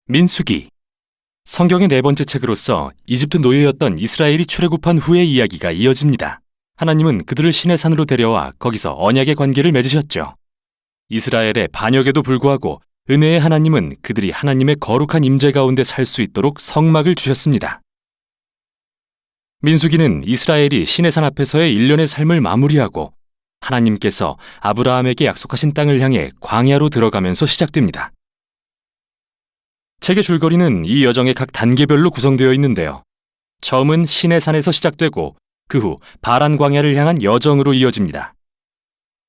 민수기. 성경의 네 번째 책으로서 이집트 노예였던 이스라엘이 출애굽한 후의 이야기가 이어집니다. 하나님은 그들을 시내 산으로 데려와 거기서 언약의 관계를 맺으셨죠. 이스라엘의 반역에도 불구하고 은혜의 하나님은 그들이 하나님의 거룩한 임재 가운데 살 수 있도록 성막을 주셨습니다. 민수기는 이스라엘이 시내산 앞에서의 일련의 삶을 마무리하고 하나님께서 아브라함에게 약속하신 땅을 향해 광야로 들어가면서 시작됩니다. 책의 줄거리는 이 여정의 각 단계별로 구성되어 있는데요. 처음은 시내산에서 시작되고 그 후 바란 광야를 향한 여정으로 이어집니다.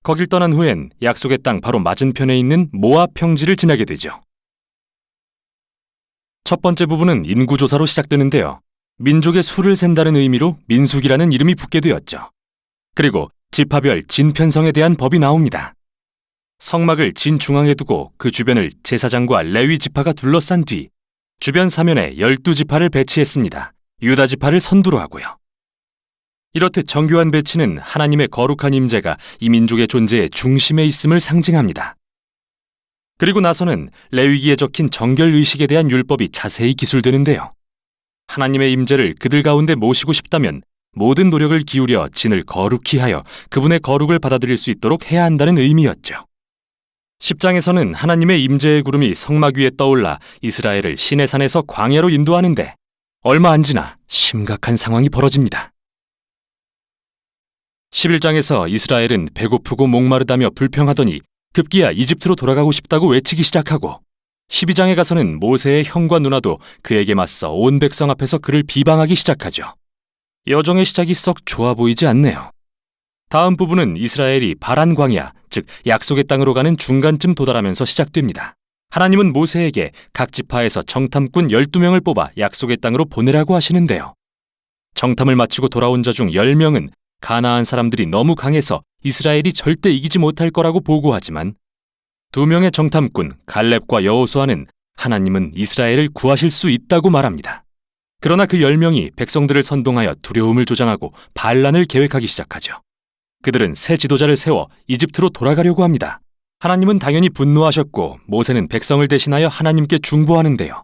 거길 떠난 후엔 약속의 땅 바로 맞은편에 있는 모압 평지를 지나게 되죠. 첫 번째 부분은 인구조사로 시작되는데요. 민족의 수를 센다는 의미로 민수기라는 이름이 붙게 되었죠. 그리고 지파별 진편성에 대한 법이 나옵니다. 성막을 진중앙에 두고 그 주변을 제사장과 레위 지파가 둘러싼 뒤 주변 사면에 12지파를 배치했습니다. 유다 지파를 선두로 하고요. 이렇듯 정교한 배치는 하나님의 거룩한 임재가 이 민족의 존재의 중심에 있음을 상징합니다. 그리고 나서는 레위기에 적힌 정결의식에 대한 율법이 자세히 기술되는데요. 하나님의 임재를 그들 가운데 모시고 싶다면 모든 노력을 기울여 진을 거룩히 하여 그분의 거룩을 받아들일 수 있도록 해야 한다는 의미였죠. 10장에서는 하나님의 임재의 구름이 성막 위에 떠올라 이스라엘을 시내산에서 광야로 인도하는데 얼마 안 지나 심각한 상황이 벌어집니다. 11장에서 이스라엘은 배고프고 목마르다며 불평하더니 급기야 이집트로 돌아가고 싶다고 외치기 시작하고 12장에 가서는 모세의 형과 누나도 그에게 맞서 온 백성 앞에서 그를 비방하기 시작하죠. 여정의 시작이 썩 좋아 보이지 않네요. 다음 부분은 이스라엘이 바란 광야, 즉 약속의 땅으로 가는 중간쯤 도달하면서 시작됩니다. 하나님은 모세에게 각 지파에서 정탐꾼 12명을 뽑아 약속의 땅으로 보내라고 하시는데요. 정탐을 마치고 돌아온 자 중 10명은 가나안 사람들이 너무 강해서 이스라엘이 절대 이기지 못할 거라고 보고하지만 2명의 정탐꾼 갈렙과 여호수아는 하나님은 이스라엘을 구하실 수 있다고 말합니다. 그러나 그 10명이 백성들을 선동하여 두려움을 조장하고 반란을 계획하기 시작하죠. 그들은 새 지도자를 세워 이집트로 돌아가려고 합니다. 하나님은 당연히 분노하셨고 모세는 백성을 대신하여 하나님께 중보하는데요.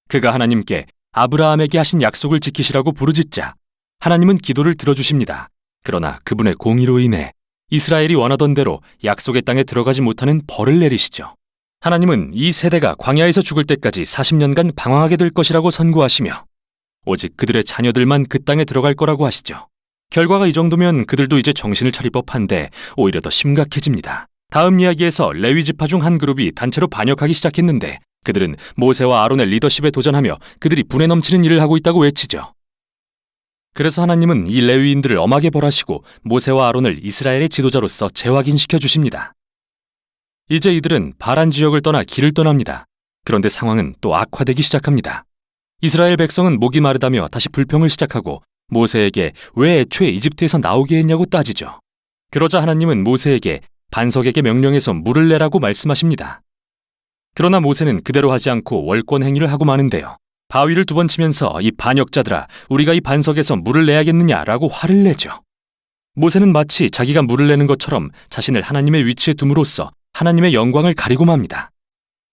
그가 하나님께 아브라함에게 하신 약속을 지키시라고 부르짖자 하나님은 기도를 들어주십니다. 그러나 그분의 공의로 인해 이스라엘이 원하던 대로 약속의 땅에 들어가지 못하는 벌을 내리시죠. 하나님은 이 세대가 광야에서 죽을 때까지 40년간 방황하게 될 것이라고 선고하시며 오직 그들의 자녀들만 그 땅에 들어갈 거라고 하시죠. 결과가 이 정도면 그들도 이제 정신을 차릴 법한데 오히려 더 심각해집니다. 다음 이야기에서 레위 지파 중 한 그룹이 단체로 반역하기 시작했는데 그들은 모세와 아론의 리더십에 도전하며 그들이 분에 넘치는 일을 하고 있다고 외치죠. 그래서 하나님은 이 레위인들을 엄하게 벌하시고 모세와 아론을 이스라엘의 지도자로서 재확인시켜 주십니다. 이제 이들은 바란 지역을 떠나 길을 떠납니다. 그런데 상황은 또 악화되기 시작합니다. 이스라엘 백성은 목이 마르다며 다시 불평을 시작하고 모세에게 왜 애초에 이집트에서 나오게 했냐고 따지죠. 그러자 하나님은 모세에게 반석에게 명령해서 물을 내라고 말씀하십니다. 그러나 모세는 그대로 하지 않고 월권 행위를 하고 마는데요. 바위를 2번 치면서 이 반역자들아 우리가 이 반석에서 물을 내야겠느냐라고 화를 내죠. 모세는 마치 자기가 물을 내는 것처럼 자신을 하나님의 위치에 둠으로써 하나님의 영광을 가리고 맙니다.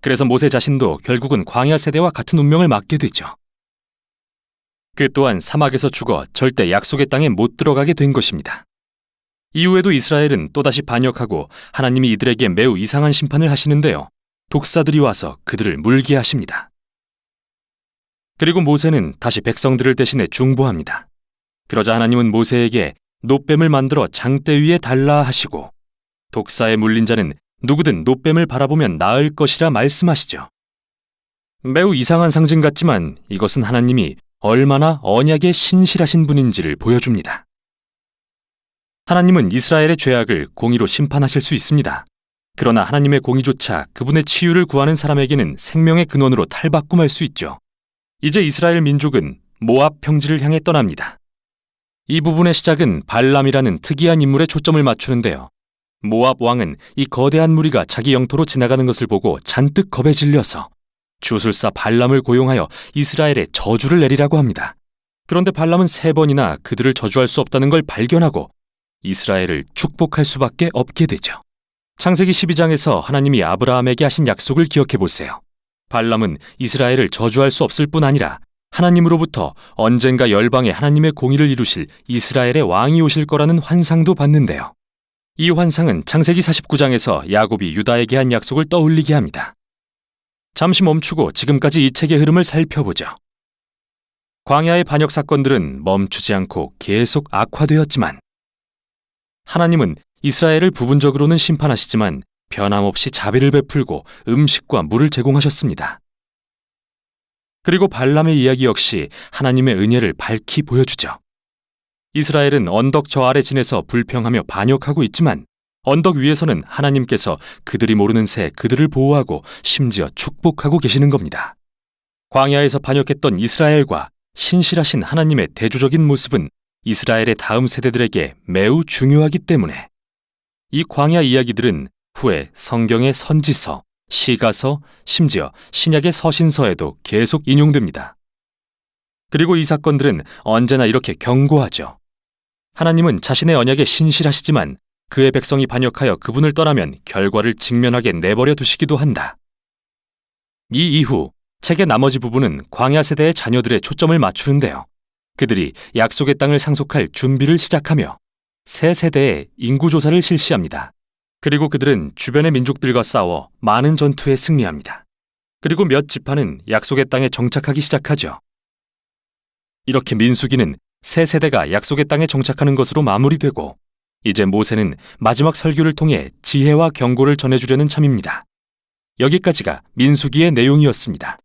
그래서 모세 자신도 결국은 광야 세대와 같은 운명을 맞게 되죠. 그 또한 사막에서 죽어 절대 약속의 땅에 못 들어가게 된 것입니다. 이후에도 이스라엘은 또다시 반역하고 하나님이 이들에게 매우 이상한 심판을 하시는데요. 독사들이 와서 그들을 물게 하십니다. 그리고 모세는 다시 백성들을 대신해 중보합니다. 그러자 하나님은 모세에게 놋뱀을 만들어 장대 위에 달라 하시고 독사에 물린 자는 누구든 놋뱀을 바라보면 나을 것이라 말씀하시죠. 매우 이상한 상징 같지만 이것은 하나님이 얼마나 언약에 신실하신 분인지를 보여줍니다. 하나님은 이스라엘의 죄악을 공의로 심판하실 수 있습니다. 그러나 하나님의 공의조차 그분의 치유를 구하는 사람에게는 생명의 근원으로 탈바꿈할 수 있죠. 이제 이스라엘 민족은 모압 평지를 향해 떠납니다. 이 부분의 시작은 발람이라는 특이한 인물에 초점을 맞추는데요. 모압 왕은 이 거대한 무리가 자기 영토로 지나가는 것을 보고 잔뜩 겁에 질려서 주술사 발람을 고용하여 이스라엘에 저주를 내리라고 합니다. 그런데 발람은 3번이나 그들을 저주할 수 없다는 걸 발견하고 이스라엘을 축복할 수밖에 없게 되죠. 창세기 12장에서 하나님이 아브라함에게 하신 약속을 기억해 보세요. 발람은 이스라엘을 저주할 수 없을 뿐 아니라 하나님으로부터 언젠가 열방에 하나님의 공의를 이루실 이스라엘의 왕이 오실 거라는 환상도 받는데요. 이 환상은 창세기 49장에서 야곱이 유다에게 한 약속을 떠올리게 합니다. 잠시 멈추고 지금까지 이 책의 흐름을 살펴보죠. 광야의 반역 사건들은 멈추지 않고 계속 악화되었지만 하나님은 이스라엘을 부분적으로는 심판하시지만 변함없이 자비를 베풀고 음식과 물을 제공하셨습니다. 그리고 발람의 이야기 역시 하나님의 은혜를 밝히 보여주죠. 이스라엘은 언덕 저 아래 지내서 불평하며 반역하고 있지만 언덕 위에서는 하나님께서 그들이 모르는 새 그들을 보호하고 심지어 축복하고 계시는 겁니다. 광야에서 반역했던 이스라엘과 신실하신 하나님의 대조적인 모습은 이스라엘의 다음 세대들에게 매우 중요하기 때문에 이 광야 이야기들은 후에 성경의 선지서, 시가서, 심지어 신약의 서신서에도 계속 인용됩니다. 그리고 이 사건들은 언제나 이렇게 경고하죠. 하나님은 자신의 언약에 신실하시지만 그의 백성이 반역하여 그분을 떠나면 결과를 직면하게 내버려 두시기도 한다. 이 이후 책의 나머지 부분은 광야 세대의 자녀들의 초점을 맞추는데요. 그들이 약속의 땅을 상속할 준비를 시작하며 새 세대의 인구조사를 실시합니다. 그리고 그들은 주변의 민족들과 싸워 많은 전투에 승리합니다. 그리고 몇 지파는 약속의 땅에 정착하기 시작하죠. 이렇게 민수기는 새 세대가 약속의 땅에 정착하는 것으로 마무리되고 이제 모세는 마지막 설교를 통해 지혜와 경고를 전해주려는 참입니다. 여기까지가 민수기의 내용이었습니다.